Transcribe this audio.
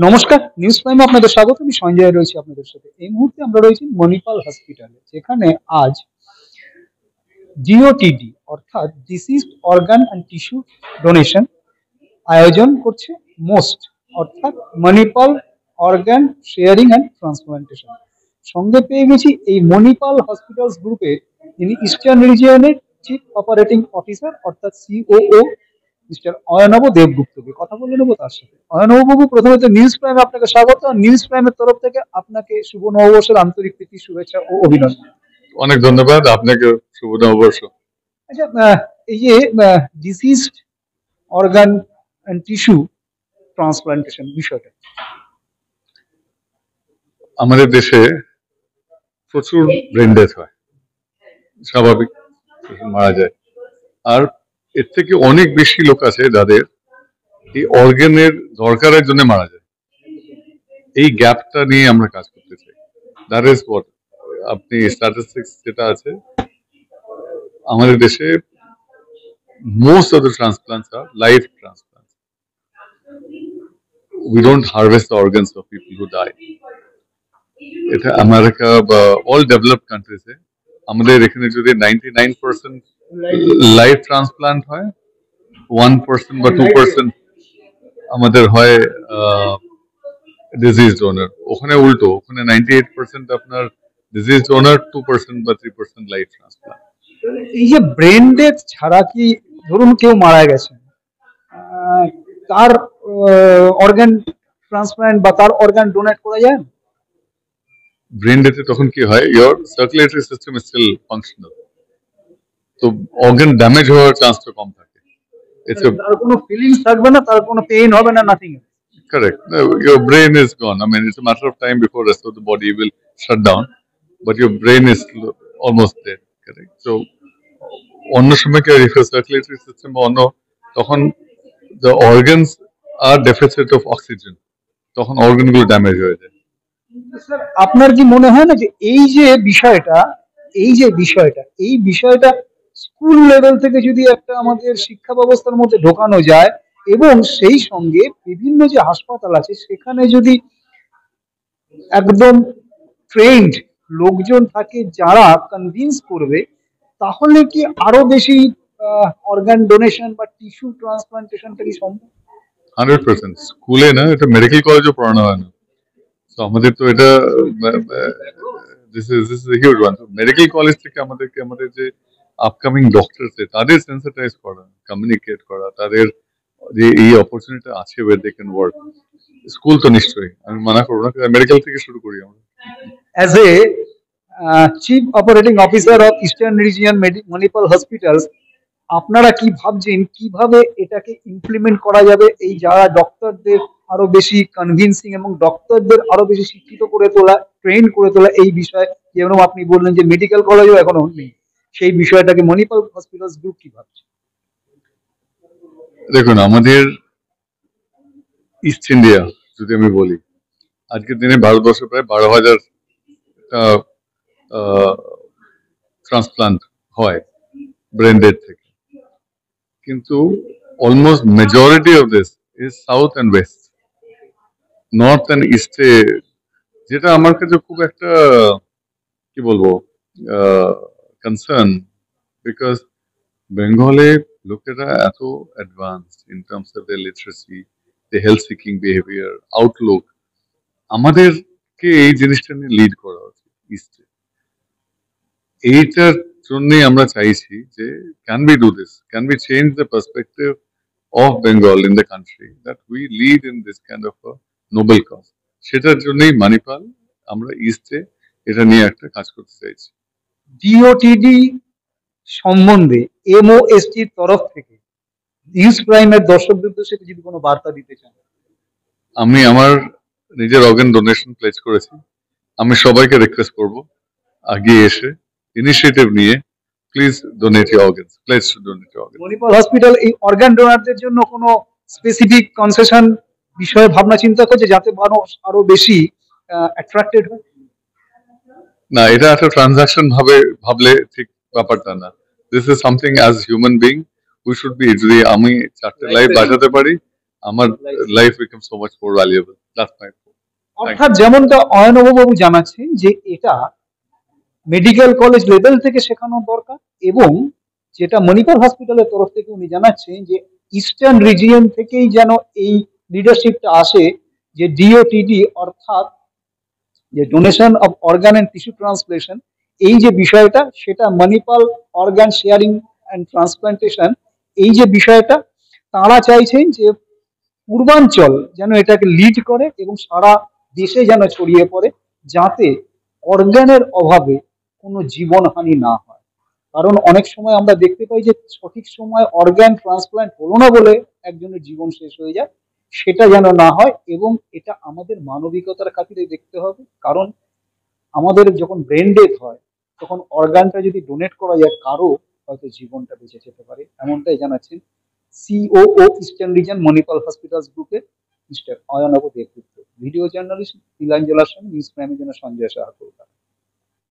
নমস্কার, নিউজ প্রাইমে আপনাদের স্বাগত। আমি সঞ্জয় রয়েছি আপনাদের সাথে। এই মুহূর্তে আমরা রয়েছি মণিপাল হসপিটালে, যেখানে আজ জিওটিডি অর্থাৎ deceased organ and tissue donation আয়োজন করছে মোস্ট অর্থাৎ Manipal organ sharing and transplantation. সঙ্গে পেয়ে গেছি এই মণিপাল হসপিটালস গ্রুপের যিনি ইস্টার্ন রিজিয়নের চিফ অপারেটিং অফিসার অর্থাৎ সিওও মিস্টার অয়নব দেবগুপ্তকে। কথা বলে নেবো তার সাথে। অয়নব বাবু, প্রথমত নিউজ প্রাইমে আপনাকে স্বাগত। নিউজ প্রাইমের তরফ থেকে আপনাকে শুভ নববর্ষের আন্তরিক প্রীতি শুভেচ্ছা ও অভিনন্দন। অনেক ধন্যবাদ আপনাকে, শুভ নববর্ষ। আচ্ছা, এই যে deceased organ and tissue transplantation বিষয়টা, আমাদের দেশে প্রচুর ব্রেন ডেথ হয়, স্বাভাবিক, মারা যায়। আর এর থেকে অনেক বেশি লোক আছে যাদের এই অর্গানের দরকারের জন্য মারা যায়। এই গ্যাপটা নিয়ে আমরা কাজ করতে চাই। দ্যাট ইজ হোয়াট আপনি স্ট্যাটিস্টিক্স যেটা আছে আমাদের দেশে, মোস্ট অফ দ্য ট্রান্সপ্লান্টস আর life transplants. We don't harvest the organs of people who die. এটা আমেরিকা বা অল ডেভেলপড কান্ট্রিজে, আমাদের এখানে যদি 99% লাইফ ট্রান্সপ্লান্ট হয়, 1% বা 2% আমাদের হয় ডিজিজ ডোনার। ওখানে উল্টো, ওখানে 98% আপনার ডিজিজ ডোনার, 2% বা 3% লাইফ ট্রান্সপ্লান্ট। এই যে ব্রেন ডেথ ছাড়া কি, ধরুন কেউ মারা গেছে, তার অর্গান ট্রান্সপ্লান্ট বা তার অর্গান ডোনেট করা যায়? ব্রেন ডেথে তখন কি হয়, your circulatory system is still functional, তো অর্গান ড্যামেজ হওয়ার চান্সটা কম থাকে। তার কোনো ফিলিংস থাকবে না, তার কোনো পেইন হবে না, nothing. Correct. No, your brain is gone. I mean, it's a matter of time before the rest of the body will shut down, but your brain is almost dead. Correct. So, অন্য সময় কি if your circulatory system অন্য, তখন the organs are deficit of oxygen, তখন organ গুলো damage হয়ে যায়। Sir, আপনার কি মনে হয় না যে এই বিষয়টা স্কুল লেভেল থেকে যদি একটা আমাদের শিক্ষা ব্যবস্থার মধ্যে ঢোকানো যায়, এবং সেই সঙ্গে বিভিন্ন যে হাসপাতাল আছে সেখানে যদি একদম ট্রেন্ড লোকজন থাকে যারা কনভিন্স করবে, তাহলে কি আরো বেশি অর্গান ডোনেশন বা টিস্যু ট্রান্সপ্লান্টেশনটা কি সম্ভব? 100%। স্কুলে না, এটা মেডিকেল কলেজেও পড়ানো হয় না। তো আমাদের তো এটা this is huge one. Medical college থেকে আমাদের যে আপকামিং ডক্টরস তাদের সেন্সিটাইজ করা, কমিউনিকেট করা, তাদের যে এই অপরচুনিটি আছে way they can work. School তো নিশ্চয়ই, আমি মানা করবো না, মেডিকেল থেকে শুরু করি আমরা। As a chief operating officer of eastern region Manipal hospitals, আপনারা কি ভাবছেন কিভাবে এটাকে ইমপ্লিমেন্ট করা যাবে? এই যারা ডক্টরদের আরো বেশি কনভিন্সিং এবং ডক্টরদের আরো বেশি শিক্ষিত করে তোলা, ট্রেন করে তোলা এই বিষয়ে, যেরকম আপনি বললেন যে মেডিকেল কলেজও এখনো নেই, সেই বিষয়টাকে মণিপাল হসপিটালস গ্রুপ কি ভাবছে? দেখুন, আমাদের ইস্ট ইন্ডিয়া যদি আমি বলি, আজকের দিনে ভারতবর্ষে প্রায় 12,000 ট্রান্সপ্লান্ট হয় ব্রেন ডেড থেকে, কিন্তু almost majority of this is south and west. North and ইস্টে, যেটা আমার কাছে খুব একটা কি বলবো কনসার্ন, বিকজ বেঙ্গলে লোকেরা এত advance in terms of the literacy, the health seeking behaviour, Outlook. আমাদেরকে এই জিনিসটা নিয়ে লিড করা উচিত ইস্টে। এইটার জন্যই আমরা চাইছি যে can be do this, can be change the perspective of Bengal in the country, that we lead in this kind of noble cause. সেটার জন্যই মণিপাল আমরা ইস্টে এটা নিয়ে একটা কাজ করতে চাইছি। ডিওটিডি সম্বন্ধে এমওএসটির তরফ থেকে নিউজ প্রাইমের দর্শকদের উদ্দেশ্যে যদি কোনো বার্তা দিতে চান? আমি আমার নিজের অর্গান ডোনেশন প্লেজ করেছি। আমি সবাইকে রিকোয়েস্ট করব আগিয়ে এসে ইনিশিয়েটিভ নিয়ে please donate your organs, pledge to donate your organs. Manipal hospital এই অর্গান ডোনারদের জন্য কোনো স্পেসিফিক কনসেশন বিষয়ে ভাবনা চিন্তা করছে যাতে মানুষ আরো বেশি অ্যাট্রাক্টেড হয়? না, এটা একটা ট্রানজাকশন ভাবলে ঠিক ব্যাপারটা না। This is something as human being we should be. যদি আমি 4টে লাইফ বাঁচাতে পারি, আমার life become so much more valuable. That's my point. অর্থাৎ যেমনটা অয়নবাবু জানাচ্ছেন যে এটা মেডিকেল কলেজ লেভেল থেকে শেখানো দরকার, এবং যেটা মণিপাল হসপিটালের তরফ থেকে উনি জানাচ্ছেন যে ইস্টার্ন রিজিয়ন থেকেই যেন এই লিডারশিপটা আসে, যে ডিওটিডি অর্থাৎ যে donation of organ and tissue transplantation, এই যে বিষয়টা সেটা Manipal organ sharing and transplantation, এই যে বিষয়টা তারা চাইছেন যে পূর্বাঞ্চল যেন এটাকে লিড করে এবং সারা দেশে যেন ছড়িয়ে পড়ে, যাতে অর্গানের অভাবে কোনো জীবনহানি না হয়। কারণ অনেক সময় আমরা দেখতে পাই যে সঠিক সময় অর্গান ট্রান্সপ্লান্ট হলো না বলে একজনের জীবন শেষ হয়ে যায়, সেটা যেন না হয়। এবং এটা আমাদের মানবিকতার খাতিরে দেখতে হবে, কারণ আমাদের যখন ব্রেন ডেথ হয় তখন অর্গানটা যদি ডোনেট করা যায় কারো হয়তো জীবনটা বেঁচে যেতে পারে, এমনটাই জানাচ্ছেন COO eastern reason Manipal hospitals গ্রুপের মিস্টার অয়নব দেবগুপ্ত। ভিডিও জার্নালিস্ট নীলাঞ্জলার সঙ্গে নিউজ প্রাইমের জন্য সঞ্জয় সাহা কলকাতা।